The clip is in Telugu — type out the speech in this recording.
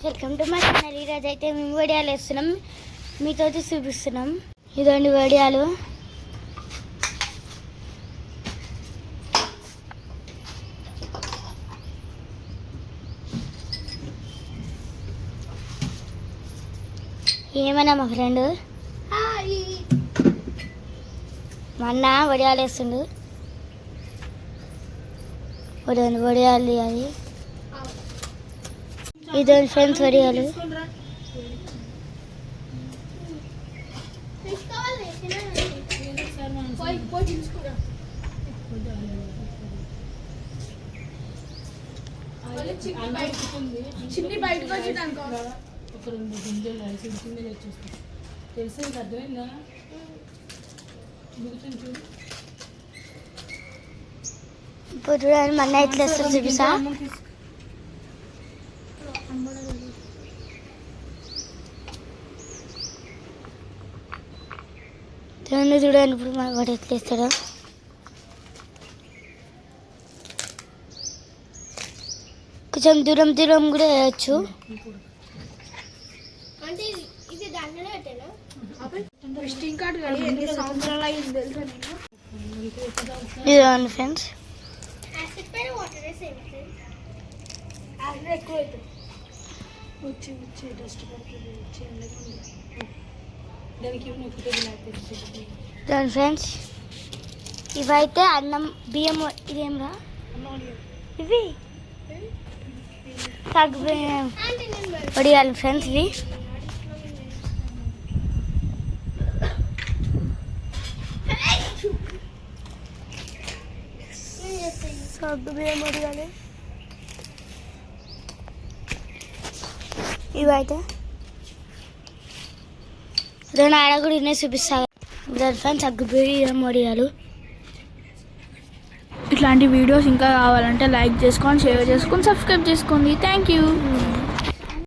Welcome to my channel. ఈరోజు అయితే మేము వడియాలు వేస్తున్నాం, మీతో చూపిస్తున్నాం. ఇదండి వడియాలు. ఏమన్నా మా ఫ్రెండ్ మా అన్న వడియాలు వేస్తుండు. వడియాలు అది ఇదండి ఫ్రెండ్స్ వడియాలు. చిన్ని బయటకు వచ్చిందనుకో ఒక 2 గింజలు కలిసి గింజలు వచ్చేస్తాయి. తెలిసి అర్థమైందా? ఇప్పుడు చూడండి మన ఇట్లా వేస్తారు చూపిస్తా. చూడండి ఇప్పుడు మన వాడు ఎట్లా వేస్తాడో. కొంచెం దూరం దూరం కూడా వేయచ్చు. ఇదండి ఫ్రెండ్స్. దాని ఫ్రెండ్స్ ఇవైతే అన్నం బియ్యం. ఇదేం రా ఇవి బియ్యం వడియాలి ఫ్రెండ్స్. ఇవి బియ్యం వడియాలి. ఇవైతే రెండు ఆడ కూడా ఇన్నే చూపిస్తాను. ఫ్రెండ్స్ బియ్యం వడియాలు. ఇట్లాంటి వీడియోస్ ఇంకా కావాలంటే లైక్ చేసుకొని, షేర్ చేసుకొని, సబ్స్క్రైబ్ చేసుకోండి. Thank you.